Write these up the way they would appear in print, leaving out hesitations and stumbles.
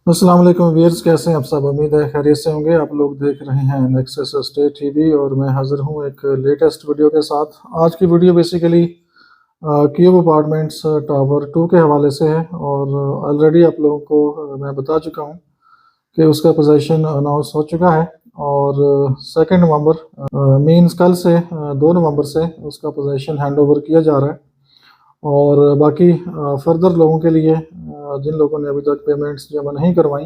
अस्सलाम वालेकुम व्यूअर्स, कैसे हैं आप सब। उम्मीद है खैरियत से होंगे। आप लोग देख रहे हैं नेक्सस स्टेट टीवी और मैं हाजिर हूं एक लेटेस्ट वीडियो के साथ। आज की video basically cube apartments tower 2 के हवाले से है और ऑलरेडी आप लोगों को मैं बता चुका हूं कि उसका पोजीशन अनाउंस हो चुका है और 2 नवंबर मीन्स कल से 2 नवंबर से उसका पोजीशन हैंड ओवर किया जा रहा है। और बाकी फर्दर लोगों के लिए जिन लोगों ने अभी तक पेमेंट्स जमा नहीं करवाई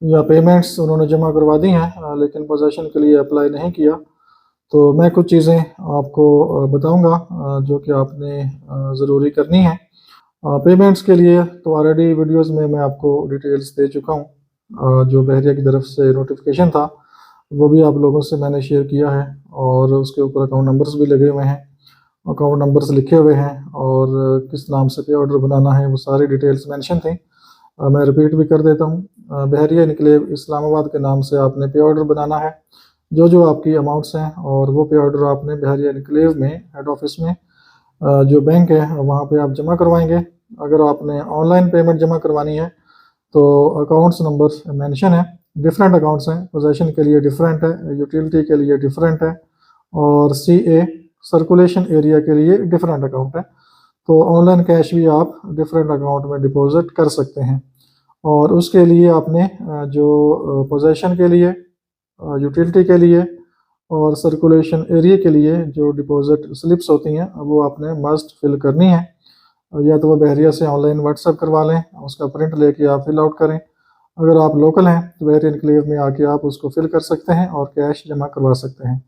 या पेमेंट्स उन्होंने जमा करवा दी हैं लेकिन पोजीशन के लिए अप्लाई नहीं किया, तो मैं कुछ चीज़ें आपको बताऊंगा जो कि आपने ज़रूरी करनी है। पेमेंट्स के लिए तो ऑलरेडी वीडियोस में मैं आपको डिटेल्स दे चुका हूं। जो बहरिया की तरफ से नोटिफिकेशन था वो भी आप लोगों से मैंने शेयर किया है और उसके ऊपर अकाउंट नंबर्स भी लगे हुए हैं, अकाउंट नंबर्स लिखे हुए हैं और किस नाम से पे ऑर्डर बनाना है वो सारी डिटेल्स मेंशन थी। मैं रिपीट भी कर देता हूँ। बहरिया इनक्लेव इस्लामाबाद के नाम से आपने पे ऑर्डर बनाना है। जो जो आपकी अमाउंट्स हैं और वो पे ऑर्डर आपने बहरिया इनक्लेव में हेड ऑफिस में जो बैंक है वहाँ पे आप जमा करवाएंगे। अगर आपने ऑनलाइन पेमेंट जमा करवानी है तो अकाउंट्स नंबर मेंशन है, डिफरेंट अकाउंट्स हैं, पोजेशन के लिए डिफरेंट है, यूटिलिटी के लिए डिफरेंट है और CA सर्कुलेशन एरिया के लिए डिफरेंट अकाउंट है। तो ऑनलाइन कैश भी आप डिफरेंट अकाउंट में डिपॉजिट कर सकते हैं और उसके लिए आपने जो पोजेशन के लिए, यूटिलिटी के लिए और सर्कुलेशन एरिया के लिए जो डिपॉजिट स्लिप्स होती हैं वो आपने मस्ट फिल करनी है। या तो वो बहरिया से ऑनलाइन व्हाट्सएप करवा लें, उसका प्रिंट लेके आप फिल आउट करें। अगर आप लोकल हैं तो बहरिया इनक्लेव में आके आप उसको फिल कर सकते हैं और कैश जमा करवा सकते हैं।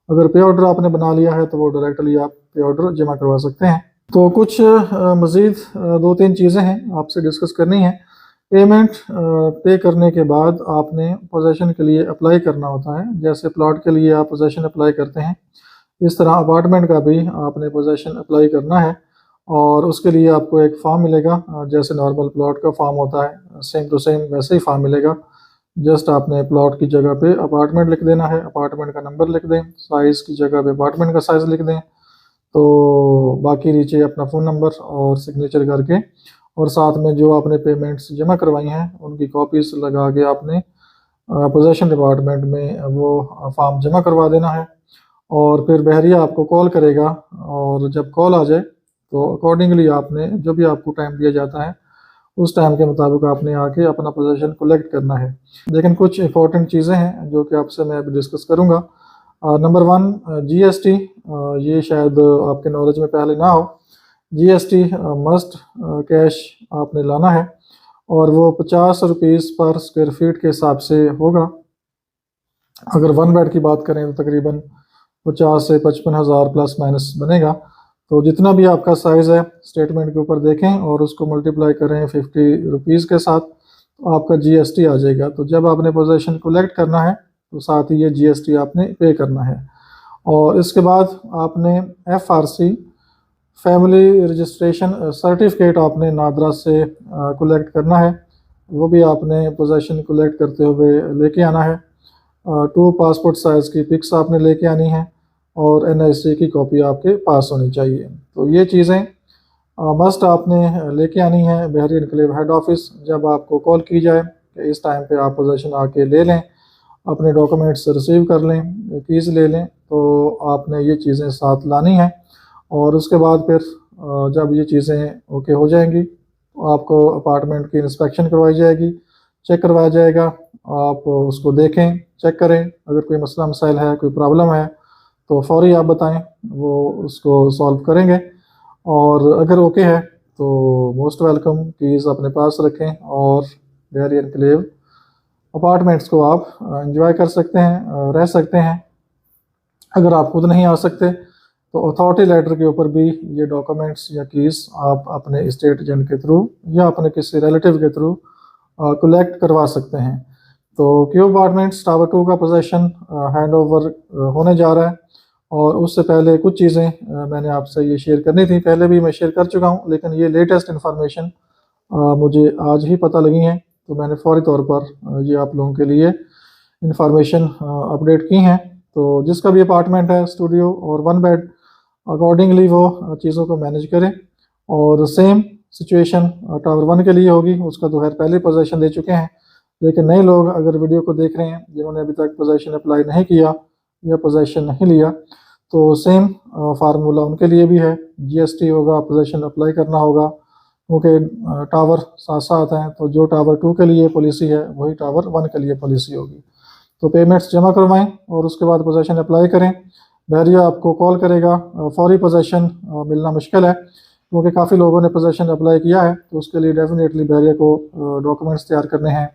अगर पे ऑर्डर आपने बना लिया है तो वो डायरेक्टली आप पे ऑर्डर जमा करवा सकते हैं। तो कुछ मज़ीद 2-3 चीज़ें हैं आपसे डिस्कस करनी है। पेमेंट पे करने के बाद आपने पोजेशन के लिए अप्लाई करना होता है। जैसे प्लॉट के लिए आप पोजेशन अप्लाई करते हैं, इस तरह अपार्टमेंट का भी आपने पोजेशन अप्लाई करना है और उसके लिए आपको एक फॉर्म मिलेगा। जैसे नॉर्मल प्लॉट का फॉर्म होता है सेम टू सेम वैसे ही फॉर्म मिलेगा। जस्ट आपने प्लॉट की जगह पे अपार्टमेंट लिख देना है, अपार्टमेंट का नंबर लिख दें, साइज़ की जगह पे अपार्टमेंट का साइज़ लिख दें, तो बाकी नीचे अपना फ़ोन नंबर और सिग्नेचर करके और साथ में जो आपने पेमेंट्स जमा करवाई हैं उनकी कॉपीज लगा के आपने पोजेशन डिपार्टमेंट में वो फॉर्म जमा करवा देना है। और फिर बहरिया आपको कॉल करेगा और जब कॉल आ जाए तो अकॉर्डिंगली आपने जो भी आपको टाइम दिया जाता है उस टाइम के मुताबिक आपने आके अपना पोजेशन कलेक्ट करना है। लेकिन कुछ इंपॉर्टेंट चीज़ें हैं जो कि आपसे मैं अभी डिस्कस करूँगा। नंबर 1 GST, ये शायद आपके नॉलेज में पहले ना हो। GST मस्ट कैश आपने लाना है और वो 50 रुपीज़ पर स्क्वायर फीट के हिसाब से होगा। अगर 1 बेड की बात करें तो तकरीबन 50 से 55 हज़ार प्लस माइनस बनेगा। तो जितना भी आपका साइज़ है स्टेटमेंट के ऊपर देखें और उसको मल्टीप्लाई करें 50 रुपीज़ के साथ तो आपका GST आ जाएगा। तो जब आपने पोजेशन कलेक्ट करना है तो साथ ही ये GST आपने पे करना है। और इसके बाद आपने FRC फैमिली रजिस्ट्रेशन सर्टिफिकेट आपने नादरा से कलेक्ट करना है, वो भी आपने पोजेशन कलेक्ट करते हुए लेके आना है। 2 पासपोर्ट साइज़ की पिक्स आपने लेके आनी है और NIC की कॉपी आपके पास होनी चाहिए। तो ये चीज़ें मस्ट आपने लेके आनी है बहरिया इनक्लेव हेड ऑफिस। जब आपको कॉल की जाए कि इस टाइम पे आप पोजेशन आके ले लें, अपने डॉक्यूमेंट्स रिसीव कर लें, कीज़ ले लें, तो आपने ये चीज़ें साथ लानी है। और उसके बाद फिर जब ये चीज़ें ओके हो जाएंगी तो आपको अपार्टमेंट की इंस्पेक्शन करवाई जाएगी, चेक करवाया जाएगा। आप उसको देखें, चेक करें, अगर कोई मसला मसाइल है, कोई प्रॉब्लम है तो फौरी आप बताएं, वो उसको सॉल्व करेंगे। और अगर ओके है तो मोस्ट वेलकम, कीज़ अपने पास रखें और बहरिया इनक्लेव अपार्टमेंट्स को आप एंजॉय कर सकते हैं, रह सकते हैं। अगर आप खुद नहीं आ सकते तो अथॉरिटी लेटर के ऊपर भी ये डॉक्यूमेंट्स या कीज़ आप अपने स्टेट एजेंट के थ्रू या अपने किसी रिलेटिव के थ्रू कलेक्ट करवा सकते हैं। तो क्यूब अपार्टमेंट्स टावर 2 का पोजेशन हैंड ओवर होने जा रहा है और उससे पहले कुछ चीज़ें मैंने आपसे ये शेयर करनी थी। पहले भी मैं शेयर कर चुका हूँ लेकिन ये लेटेस्ट इन्फॉर्मेशन मुझे आज ही पता लगी है, तो मैंने फौरी तौर पर ये आप लोगों के लिए इन्फॉर्मेशन अपडेट की हैं। तो जिसका भी अपार्टमेंट है, स्टूडियो और 1 बेड, अकॉर्डिंगली वो चीज़ों को मैनेज करें। और सेम सिचुएशन टावर 1 के लिए होगी, उसका तो खैर पहले पोजीशन दे चुके हैं। लेकिन नए लोग अगर वीडियो को देख रहे हैं जिन्होंने अभी तक पोजेशन अप्लाई नहीं किया या पोजेशन नहीं लिया, तो सेम फार्मूला उनके लिए भी है। GST होगा, पोजेशन अप्लाई करना होगा, क्योंकि टावर साथ साथ हैं, तो जो टावर 2 के लिए पॉलिसी है वही टावर 1 के लिए पॉलिसी होगी। तो पेमेंट्स जमा करवाएं और उसके बाद पोजेशन अप्लाई करें। बहरिया आपको कॉल करेगा। फौरी पोजेशन मिलना मुश्किल है, क्योंकि काफ़ी लोगों ने पोजेशन अप्लाई किया है, तो उसके लिए डेफिनेटली बहरिया को डॉक्यूमेंट्स तैयार करने हैं,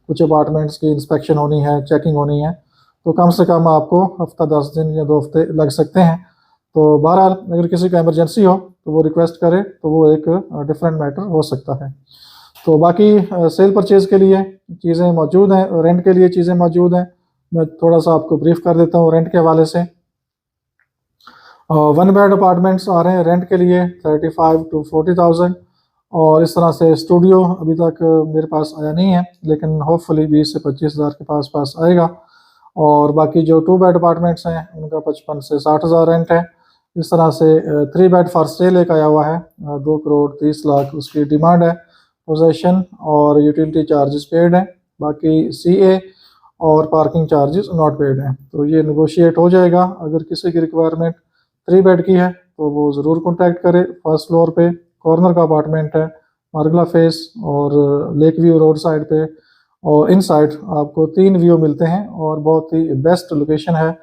कुछ अपार्टमेंट्स की इंस्पेक्शन होनी है, चेकिंग होनी है, तो कम से कम आपको हफ्ता 10 दिन या 2 हफ्ते लग सकते हैं। तो बहरहाल अगर किसी का इमरजेंसी हो तो वो रिक्वेस्ट करे, तो वो एक डिफरेंट मैटर हो सकता है। तो बाकी सेल परचेज़ के लिए चीज़ें मौजूद हैं, रेंट के लिए चीज़ें मौजूद हैं। मैं थोड़ा सा आपको ब्रीफ कर देता हूँ रेंट के हवाले से। 1 बेड अपार्टमेंट्स आ रहे हैं रेंट के लिए 35 to 40,000, और इस तरह से स्टूडियो अभी तक मेरे पास आया नहीं है, लेकिन होपफुली 20 से 25,000 के पास आएगा। और बाकी जो 2 बेड अपार्टमेंट्स हैं उनका 55 से 60,000 रेंट है। इस तरह से 3 बेड फॉर सेल एक आया हुआ है, 2 करोड़ 30 लाख उसकी डिमांड है। पोजेशन और यूटिलिटी चार्जेस पेड हैं, बाकी CA और पार्किंग चार्जेस नॉट पेड हैं। तो ये नेगोशिएट हो जाएगा। अगर किसी की रिक्वायरमेंट 3 बेड की है तो वो ज़रूर कॉन्टैक्ट करे। फर्स्ट फ्लोर पे कॉर्नर का अपार्टमेंट है, मार्गला फेस और लेक व्यू रोड साइड पे, और इन साइड आपको 3 व्यू मिलते हैं और बहुत ही बेस्ट लोकेशन है,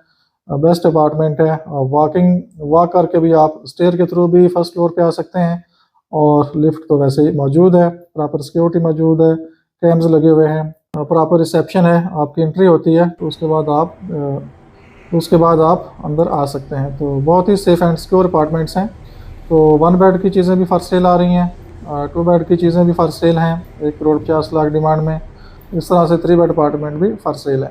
बेस्ट अपार्टमेंट है। वॉक करके भी आप स्टेयर के थ्रू भी फर्स्ट फ्लोर पे आ सकते हैं, और लिफ्ट तो वैसे ही मौजूद है, प्रॉपर सिक्योरिटी मौजूद है, कैम्स लगे हुए हैं, प्रॉपर रिसेप्शन है। आपकी एंट्री होती है तो उसके बाद आप अंदर आ सकते हैं। तो बहुत ही सेफ़ एंड सिक्योर अपार्टमेंट्स हैं। तो 1 बेड की चीज़ें भी फॉर सेल आ रही हैं, 2 बेड की चीज़ें भी फॉर सेल हैं 1 करोड़ 50 लाख डिमांड में। इस तरह से 3 बेड अपार्टमेंट भी फॉर सेल है।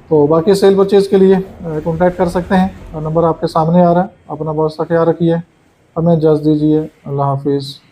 तो बाकी सेल परचेज़ के लिए कॉन्टैक्ट कर सकते हैं, नंबर आपके सामने आ रहा है। अपना बहुत सा ख्याल रखिए, हमें इजाज़त दीजिए। अल्लाह हाफिज़।